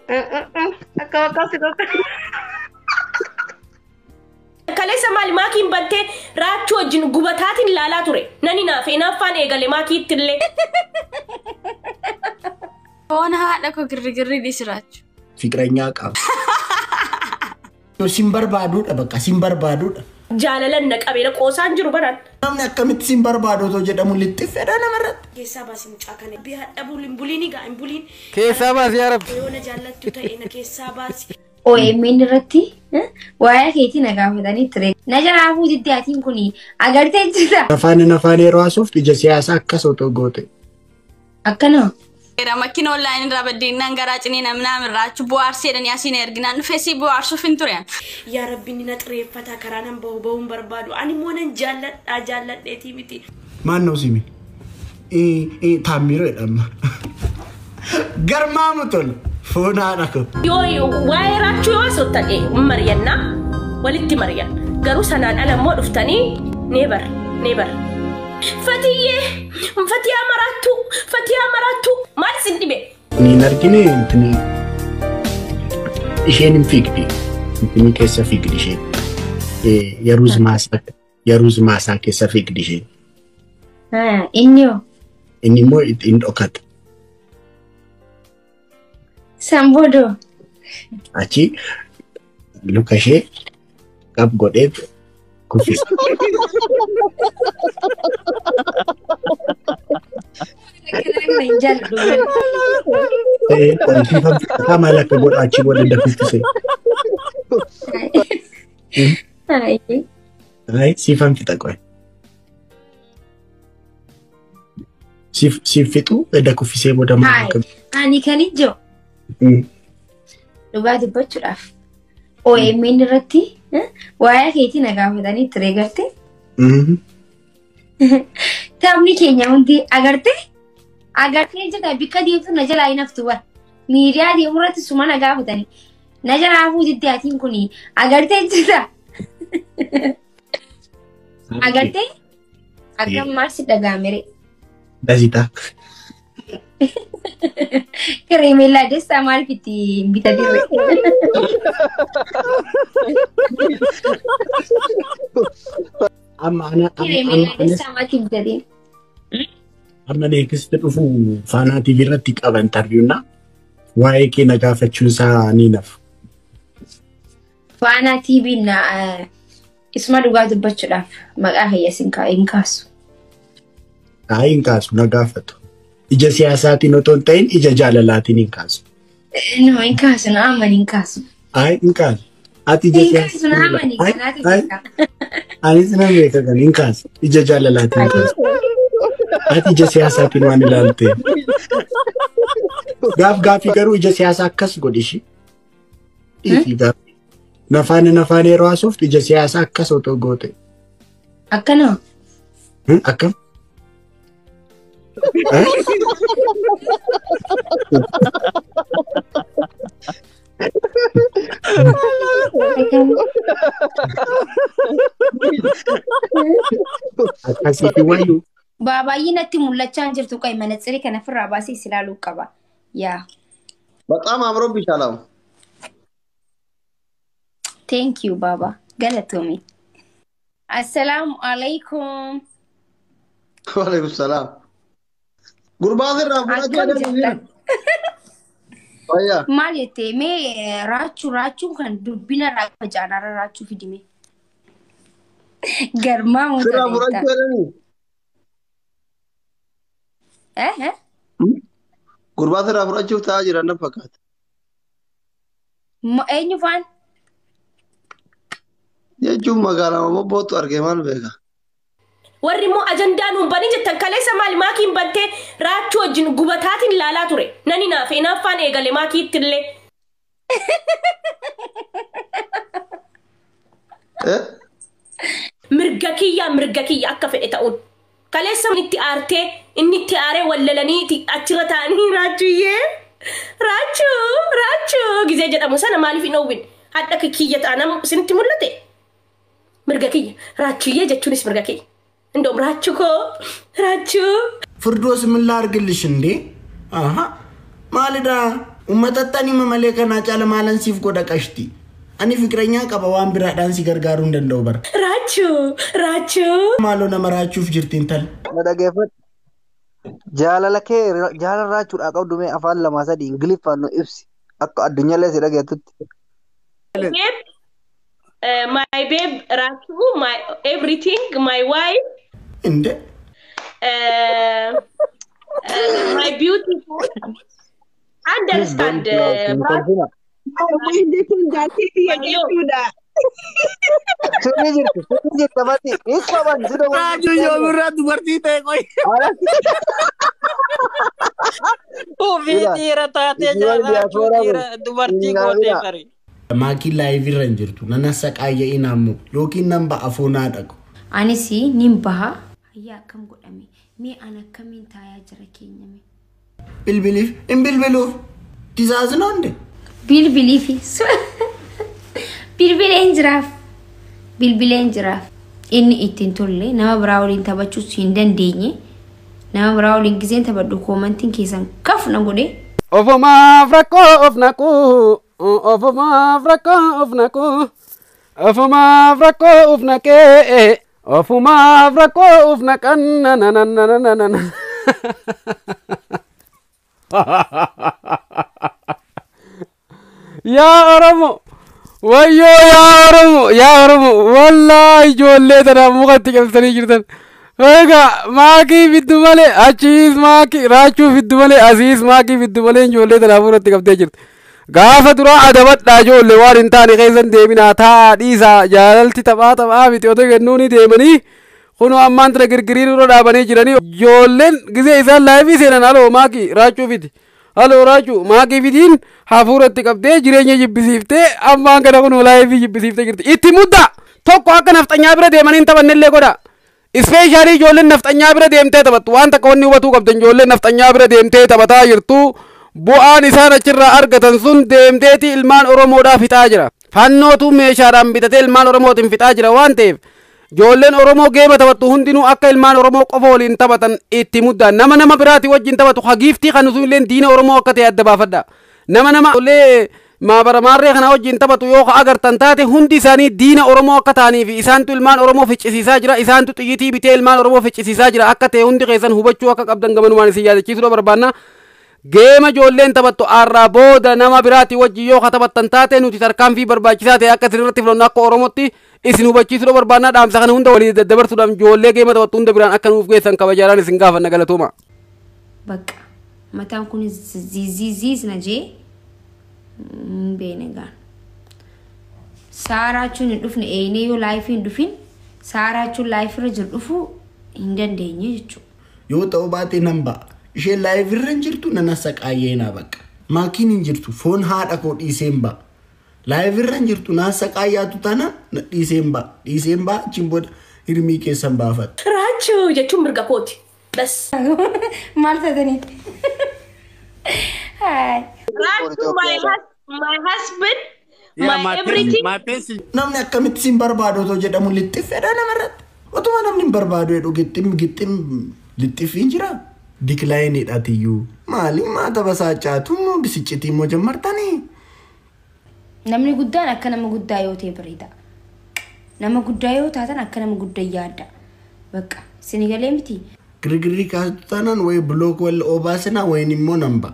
Akka Kalesa maali maakiin battee raachuu wajjin gubataatiin ilaalaa ture. Nani naaf inaafaan eegale maakiitti illee. Ona haadha koo girrigirri disiraachu. Fiqranyaa qaba. Sin barbaaduudha bakka sin barbaaduudha. Jaalalan naqabeera qoosaan jiru baran. Namni akkamitti sin barbaadu otoo jedhamu litti fedha namarratti. Keessaa baasi mucaa kana bihaa dhabuun buliin gaa buliin. Keessaa baasi yaa rabbi. Yoona jaallattu ta'e na keessaa baasi. OMN irratti waa'ee keetii na gaafatanii ture. Na jaraafuu diddaatiin kun agartee jirta. Afaan yeroo haasuuf ija siyaasaa akkas otoo goote. Akkana. Era makiina online irraa baddeenaan garaa cinii namnaa mirraachu bu'aarsee danii asiin erginaan dhufeesii bu'aarsuuf hin ture. Yaa rabbi ni na xireeffata karaa nan bahuun barbaadu. Ani immoo nan jaalladheetii miti. Maannoo simi? Taammiroo jedhama. Garmaamu tol. Foonaa ko. Yoo waa'ee raachuu yoo sottadhe mari'annaa walitti mari'an. Garuu sanaan ala immoo dhuftanii neebar. Fatiyaa maraattu maal isin dhibe? Niin argine intini isheen hin fiigdi. Intini keessa fiigdi isheen. Yaruuz maasaa keessa fiigdi isheen. Inni hoo? Inni immoo ittiin dhokata. Samboodoo. Achi luka ishee qab godhee kuffisa. Maal akka godhu achi godhe daffisise. Siifan fixa qoy. Siif fixu edda kuffisee booda maal akka. Ani kan ijoo. Dhugaa dubbachuudhaaf. OMN irratti waa'ee keetii na gaafatanii ture gartee. Taphni keenya hundi agartee jirta bikka deemtu na jalaa hin haftu bara. Miidiyaa deemuu irratti suma na gaafatanii. Na jalaafuu diddaatiin kun agartee jirta. Agartee akkam maarsi dhagaamere. Dazita. Kereemellaa destaa maaliif itti bitatirre? Kereemellaa destaa maaliif bitatin? Amma neekisti dhufu Faanaa TV irratti qaba interviewna waa'ee kee na gaafachuun isaa ni nafu. Faanaa TV na isma dhugaa dubbachuudhaaf maqaa hayyasin hin kaasu. Hin kaasu na gaafatu. Ija siyaasaatiin otoo hin ta'in ija jaalalaatiin hin kaasu. No, hin kaasu na aman hin kaasu. Hin kaasu. Ati ija kaasu na aman hin kaasu. Anis na beeka kan hin kaasu. Ija jaalalaatiin hin kaasu. Ati ija siyasaatiin waan ilaalte. Gaafii garuu ija siyaasaa akkas godhishi. Dhiifii gaafii. Nafaan yeroo haasuuf ija siyaasaa akkas otoo goote. Akkana. Akkam? Akkasitti wayyuu. Baay'ee natti mul'achaa jirtu qoy manatsiri kana firraa baasee silaaluu qaba. Yaa. በጣም አምሮብሻል። Thank you Baba. Galatomi. Assalamu alaikum. Waalaikum salaam. Gurbaan irraa fudhachuu Wayya. Maal jettee mee raachuu kan dubbina raafa jaanara raachuu fidime. Garmaa muuta Irraa fudhachuu jedhanii. Gurbaan irraa fudhachuuf ta'aa jiran na fakkaata. Eenyu faan? Jechuun magaalaa Mobbootu argee maal beeka. Warri immoo ajandaa nuun banii jettan kaleessa maali maakiin battee raachuu wajjin gubataatiin ilaalaa ture. Nani naaf inaafaan eegale maakiitti illee. Mirga kiyya akka fedhe ta'uun. Kaleessa inni itti aaree wallalanii achirra ta'anii raachuu gizee jedhamu sana maaliif hin oowwin? Hadha kiyya ta'an isinitti mul'ate? Mirga kiyya raachuuyyee jechuunis mirga kiyya. እንደውም ራችሁ ፍርዶስ ምን ላርግልሽ እንዴ? አሃ ማለዳ Uummatattaan hima malee kanaa caala maalan siif godha qashti. Ani fikiranyaa qaba waan biraadhaan si gargaaruu hin danda'u bara. Raachuu. Maaloo nama raachuuf jirtiin tal. Na dhageeffadhu. Jaalala kee jaalala raachuudhaa qabdu mee afaan lama sadii Ingiliffaan nu ibsi. Akka addunyaallee si dhageettutti. My babe, Rachu, my everything, my wife. Inde. My beautiful. Understand. Sini jirtu mati. Isa ban sudah. Raju yo berat dubartii ta'e qoy. Ufiitira taatee jaalachuu dubartii gootee qari. Maakii laayivii irra hin jirtu nana saqaayya'in ammoo yookiin nan ba'a foonaa dhaqu. Anis nin baha. Hayyaa akkam godhame. Mee ana akkamiin taayaa jira keenyame. Bilbiliif hin bilbiluuf. Tisaasinoonde. Bilbiliifi. Bilbileen jiraaf. Bilbileen jiraaf. Inni ittiin tolle nama biraa waliin taphachuus hin dandeenye. Nama biraa waliin giseen taphadhu koomantiin keessan kaf na godhe. Ofumaaf rakkoo of naqu. Ofumaaf rakkoo of naqu. Ofumaaf rakkoo of naqee. Ofumaaf rakkoo of naqan. Yaa Oromoo. Wayyo yaa Oromoo wallahi ijoollee tana mukatti qabsanii jirtan. Egaa maakii fiddu malee achiis maakii raachuu fiddu malee asiis maakii fiddu malee ijoollee tana mukatti qabdee jirti. Gaafa duraa adabadhaa ijoollee waan hin taane keessan deeminaa taa dhiisaa jaalalti taphaa miti otoo kennuuni deemanii kunoo ammaan tana girgiriin irra dhaabanii jiranii ijoolleen gisee isaan laayifii seenan haloo maakii raachuu fiti. Halo Raju, maakii fitiin hafuuratti qabdee jireenya jibbisiiftee ammaan kana kun laayifii jibbisiiftee jirti. Itti mudda tokko akka nafxanyaa bira deemanii hin taphannellee godha. Ispeeshaalii ijoolleen nafxanyaa bira deemtee taphattu waan takka wanni hubatuu qabdan ijoolleen nafxanyaa bira deemtee taphataa jirtu bu'aan isaan achirraa argatan sun deemteeti ilmaan Oromoodhaaf fixaa jira. Fannootu meeshaadhaan bitatee ilmaan Oromootiin fixaa jira waan ta'eef. Ijoolleen Oromoo geema taphattu hundinuu akka ilmaan Oromoo qofa waliin taphatan itti muddaan nama biraati wajjin taphatu hagiiftii kan usun illee diina Oromoo akka ta'e adda baafadha. Nama illee maabara maarree kana wajjin taphatu yoo agartan taate hundi isaanii diina Oromoo akka ta'aniif isaantu ilmaan Oromoo ficcisiisaa jira isaantu xiyyitii bitee ilmaan Oromoo ficcisiisaa jira akka ta'e hundi keessan hubachuu akka qabdan gamanumaan isin yaadachiisuu barbaanna. Geema ijoolleen taphattu arraa booda nama biraati wajjin yoo taphattan taate nuti tarkaanfii barbaachisaa ta'e akka sirriitti filannoo akka Oromootti isin hubachiisuu barbaannaa dhaamsa kana hunda walii daddabarsuudhaan ijoollee geema taphattu hunda biraan akka nuuf geessan kabajaadhaan isin gaafanna galatooma. Bakka mataan kun ziziziz na jee beene gaan. Saaraachuun hin dhufne eenee yoo laayifii hin dhufin saaraachuun laayifirra jiru dhufuu hin dandeenye jechuudha. Yoo ta'u baate nan ba'a. Isheen laayifirra hin jirtu nana saqaayyee naa bakka. Maakiin hin jirtu foon haadha koo dhiiseen ba'a. Laayifirra hin jirtu naa saqaayyaatu tana dhiiseen ba'a achiin booda hirmii keessan baafata. Raachuu jechuun mirga kooti. Bas. Maal ta'anii? Raachuu my husband. My everything. Namni akkamitti sin barbaadu otoo jedhamu lixxifeedha namarratti. Otuma namni hin barbaadu jedhu gixxim lixxifiin jira. Diklaayiniidha tiyyuu. Maali maata basaacaatu immoo bisiccitii immoo jammartanii. Namni guddaan akka nama guddaa yoo ta'e bareeda. Nama guddaa yoo taatan akka nama guddaa yaadda. Bakka isin galee miti. Girgirii kaasatu taanaan wayi bilook wal obaasinaa wayin immoo namba.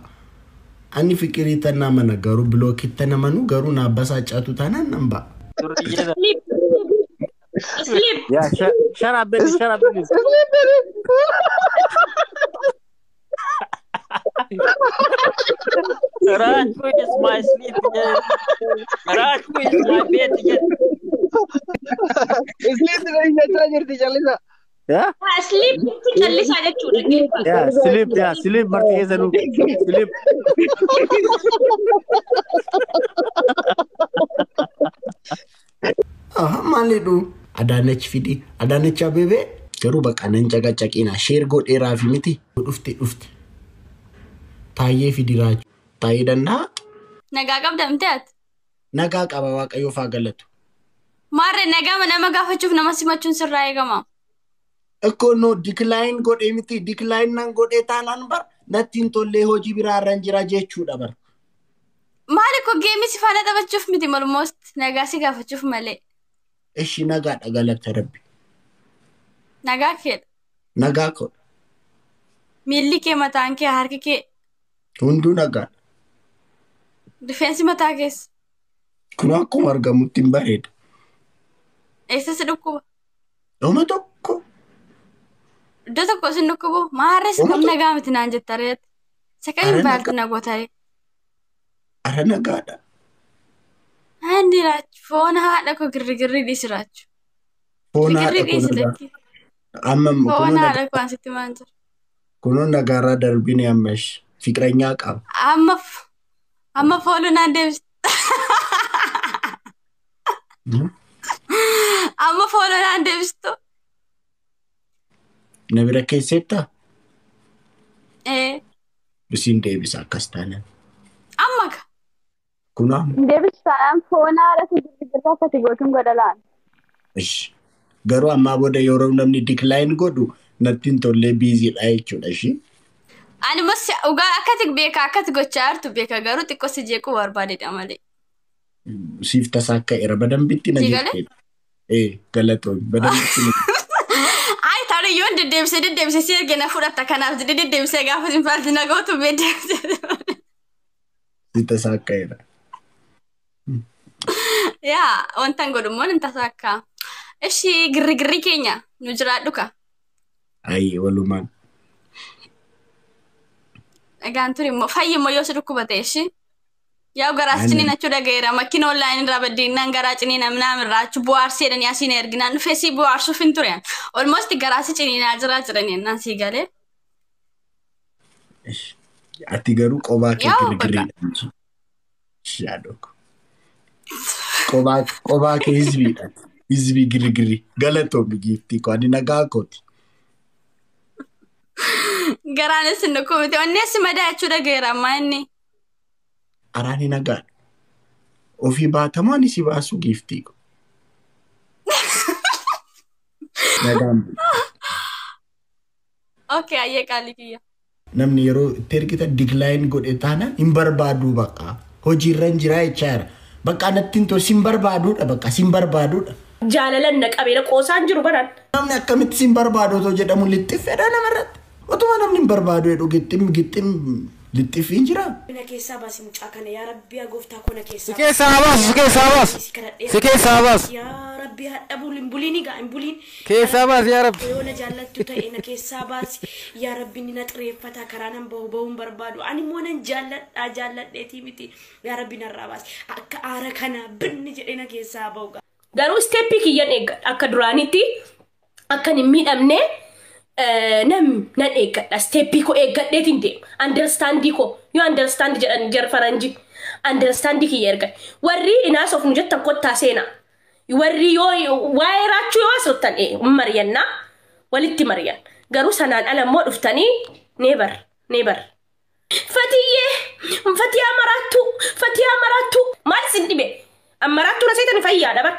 Ani fikirii tanaa mana garuu bilookitti namanu garuu naa basaacaatu taanaan namba. Sleep. Yeah, shut up, baby. Raju is my sleep. Raju is my bed. Sleep नहीं जाता जल्दी चलेगा. Yeah? Sleep challisa jechuudha. Yeah, sleep. Marti keessa nu. Sleep. Maaliidhu Adaanach fidi Adaanach Abeebee garuu bakka nan caqacaqina sheer godheeraa fi miti dhufte taayee fidi Raaju taayee danda'a. Nagaa qabdamte ati? Nagaa qaba Waaqayyoof haa galatu. Maarree nagaa nama gaafachuuf nama simachuun sirraa eegama. Ekkoo no decline godhee miti decline nan godhee taanaan bar nattiin tollee hojii biraa irra jira jechuudha bar. Maali ko geemii si faana taphachuuf miti almost nagaa si gaafachuuf malee. Ishi nagaadha galata rabbi. Nagaa keedha. Nagaa koo. Miilli kee mataan kee harki kee Hunduu nagaadha. rifeensi mataa keessa. Kun akkuma argamutti hin bareeda. Eessa si dhukkuba? Dhuma tokko. Iddoo tokko si dhukkubu maarree si kam nagaa miti naan jetta reetti. Sakayii baalti nagootare. Ara nagaadha. Handi raachu foon haadha koo girrigirri dhiisi raachu. Foon Girrigirri haadha dhiisi kun lakki. amma Foon haadha koo asitti maan jira. kunoo nagaarraa darbine ammesh fiqranyaa qaba. Amma fooluu naan deebistu. Amma fooluu naan deebistu. Na bira keessetta Isin deebisa akkas taanaan. amma ka. Kunoo Deebisaan foon haadha koo girrigirri akkati gootuun godha laan. ish garuu ammaa booda yeroo namni decline godhu natti hin tollee biiziidha jechuudha ishii. Ani mas dhugaa akkati beeka akkati gochaa jirtu beeka garuu xiqqoo si jeequu barbaadedha malee. Siif tasaa akka era badambitti na Si galee? jettee. Galatoon badambitti na Ay tarii yoo deddeebisee si ergina fudhatta kanaaf jedhee deddeebisee gaafa sin faalti nagootu beedeebisee. si tasaa akka era. Yaa wantan godhummoon hin tasaa akka. Ishii girrigirri keenya nu jiraadhu ka. Ayi walumaan. Egaan turi immoo fayyimmoo yoo si dhukkubate ishii. Yaa garaa ciniin achuu dhagayeera makkiin online irraa baddiinnaan garaa ciniin namnaa irraa achuu bu'aarsee jedhanii asiin erginaan dhufee si bu'aarsuuf hin ture. Almost garaa si ciniinaa jiranii naan si galee. Ati garuu qobaa kee Yaa girgiriidha. Shaadoko. Qobaa kee hizbiidha. Hizbii girgiri. Galatoon giiftii koo ani nagaa kooti. Garaanis hin dhukkubate onneessi madaa achuu dhagayeera ammaa inni. Araani nagaadha. Ofii baatamaan si baasuu giiftii koo. Nagaan Okay ayyee qaalii kiyya. namni yeroo itti ergita decline godhe taanaan hin barbaadu bakka. Hojiirra hin jiraa jechaadha. Bakka natti hin tolu sin barbaaduudha bakka sin barbaaduudha. Jaalalan na qabeera qoosaan jiru baran. Namni akkamitti sin barbaadu otoo jedhamu lixxifeedha namarratti. Otuma namni hin barbaadu jedhu gixxim lixxifii hin jiraa. Na keessaa baasi mucaa kana yaa rabbii gooftaa kona keessaa. Si keessaa baas, si keessaa baas. Si keessaa baas. Yaa rabbii hadha buliin egaa hin buliin. Keessaa baas yaa rabbi. Yoo na jaallattu ta'e na keessaa baasi. Yaa rabbi ni na xireeffata karaa nan bahuun barbaadu. Ani immoo nan jaalladheetii miti. Yaa rabbi narraa baasi. Akka aara kana binni jedhee na keessaa bahu. Garuu isteeppii kiyyan eeggadha akka duraanitti akkan hin miidhamne nan eeggadha isteeppii koo eeggadheetiin deema. Understandii koo yoo understandii jedhan jarfaranji understandii kiyya ergan warri inaas of nu jettan kottaa seenaa warri yoo waa'ee raachuu yoo asirrattan mariyannaa walitti mariyan garuu sanaan ala immoo dhuftanii neebar. Fatiyaa maraattuu maal isin dhibe maraattuu na seetan fayyaadha bar.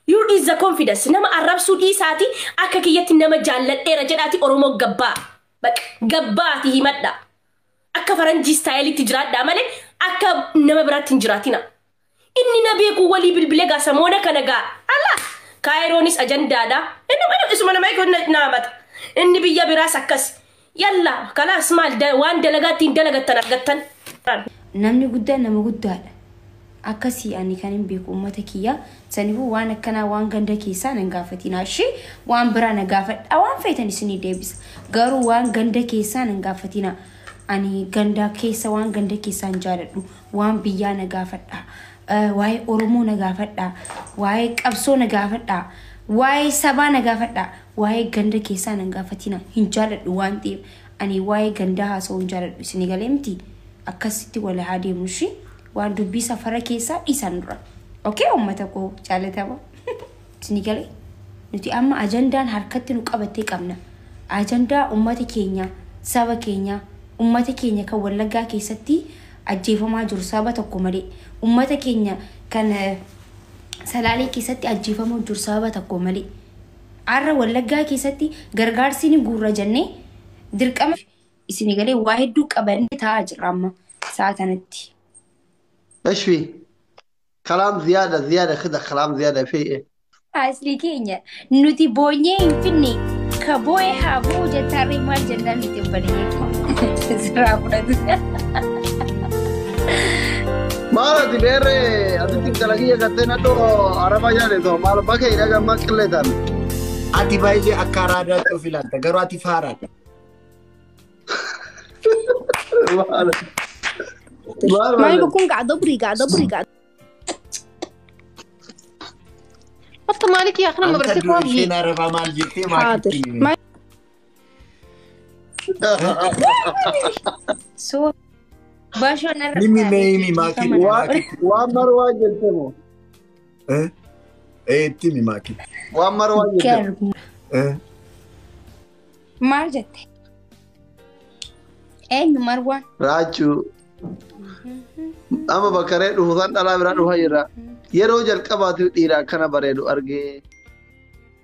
You is the confidence. Nama arrabsuu dhiisaati akka kiyyatti nama jaalladheera jedhaati Oromoo gabbaa. Gabbaati himadha. Akka faranjii staayilitti jiraadhaa malee akka nama biraatti hin jiraatina. Inni na beeku walii bilbilee gaa samoona kana gaa. Allah! Kaayiroonis ajandaadha. Inni isuma nama eeguun naamata. Inni biyya biraas akkas. Yalla kalaas maal waan dalagaatti hin dalagattan argattan. Namni guddaan nama guddaadha. Akkasii ani kan hin beeku uummata kiyya saniifuu waan akkanaa waan ganda keessaa nan gaafatina ishee waan biraa na gaafadha waan feetan isinii deebisa garuu waan ganda keessaa nan gaafatina ani ganda keessa waan ganda keessaa hin jaaladhu waan biyyaa na gaafadha waa'ee Oromoo na gaafadha waa'ee qabsoo na gaafadha waa'ee sabaa na gaafadha waa'ee ganda keessaa nan gaafatina hin jaaladhu waan ta'eef ani waa'ee gandaa haasa'uu hin jaaladhu isinii galee miti akkasitti wal haa deemnu ishee waan dubbii safara keessaa dhiisan dura. Okay, uummata koo jaalatama. Isin galee nuti amma ajandaan harkatti nu qabattee qabna. Ajandaa uummata keenya, saba keenya, uummata keenya kan Wallaggaa keessatti ajjeefamaa jiru saba tokko malee. Uummata keenya kan Salaalee keessatti ajjeefamaa jiru saba tokko malee. Har'a Wallaggaa keessatti gargaarsi ni guurra jennee dirqama isin galee waa hedduu qabannee taa'aa jirra amma sa'a kanatti. ايش في؟ كلام زيادة كده كلام زيادة في ايه؟ Asli keenya nuti boonyee hin finne ka boo'e haa boo'u jettaarree maal jennaan nuti hin badee siraa fudhatu. مالك بيري أبيتك تلاقيه كتير ندو عربا جاني تو مال باكي إذا كان ما كلتان Ati baay'ee akka araadaatti of ilaalta garuu ati faaraadha. مالي بكون قاعد أبري بطل مالك يا أخي لما برسيك Anta واجي isheen arabaa maal jettee حاضر maatii So bashoon irra Mimi meemi maakii وامر واجد تمو timi maakii وامر واجد garbu maal jette? Eenyu Marwaan? راجو أما بكرة دوهان ألا برا دوها يرا يرو جل كباتي تيرا كنا بريدو أرجع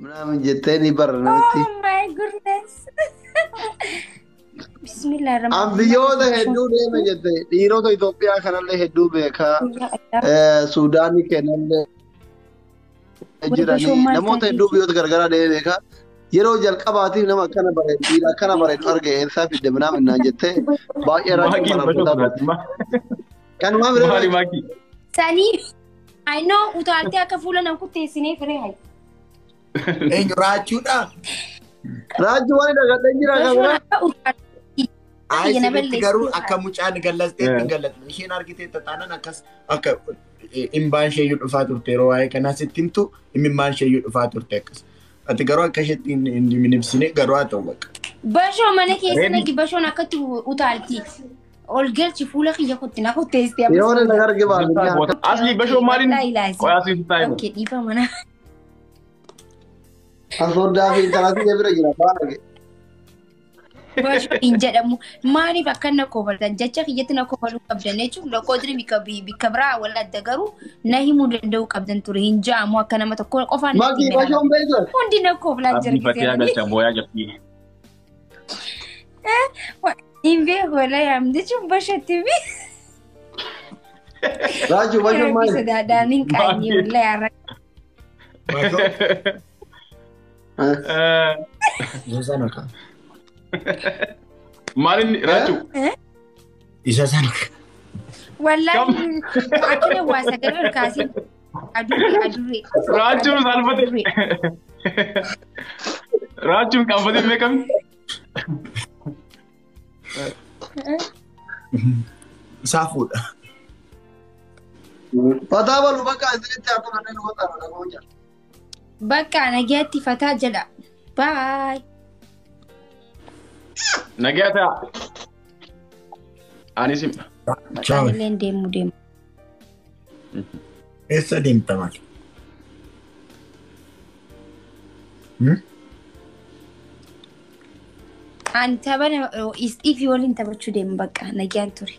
من جتني برنامتي Oh my goodness. Bismillah أم بيوده هدو ده من جتة تيرو تو إثيوبيا كنا له هدو بيكا سوداني كنا له جيراني نموت هدو بيوت غرغرة ده بيكا يرو جل كباتي نما كنا بريدو تيرا كنا بريدو أرجع إنسان في دمنا من جتة باقي راجع برا كان ما بريدو Sani, I know utaaltee akka fuula nama kutteessinee firee hayi. eenyu raachuudha. راجو وانا قاعد نجرا كمان Aayisiritti garuu akka mucaan gallasteetti gallatte isheen argitee tataan akkas akka imbaan isheeyyuu dhufaa turte yeroo waa'ee kanaa sittimtu imimmaan isheeyyuu dhufaa turte akkas. Ati garuu akka isheetti hin ibsine garuu haa ta'u bakka. Bashoo mana keessa nagi bashoon akkatti utaalti. Ol galchi fuula kiyya kutti na kutteessitee. يوم أنا نقدر جبال أصلي بشو مالين قياسي ستايم Okay, dhiifa mana. أصور دافين ثلاثة جبرة جرا بارك Bashoo hin jedhamu. Maaliif akkana kofaltan? Jecha kiyyatti na kofaluu qabdan jechuun loqoodri bikka biraa wal adda garuu na himuu danda'uu qabdan ture hin ja'amu akka nama tokko qofaan ما في بشوم بيجر hundi na koflaa أبني فتيها jirti. قلت بويا جفتي Hin beeku wala yaamde jechuun bashootti fi راجو بشوم ما sodaadhaan hin qaanyee wala yaarra. Isa sana kan. مالين راجو Isa sana kan. Wallahi akkana waa sagalee ol kaasee adurree. راجو سالفتي راجو كان فدي ميكم Isaa fuudha. فتاة والبكا إذا تعطوا لنا الوطن ولا موجة Bakka nagaatti fataa jedha. Bye. نجاتا أني سم Ciao. Illeen deemu. Eessa deemta maal? Ani tapha ifi waliin taphachuu deemu bakka nagaan ture.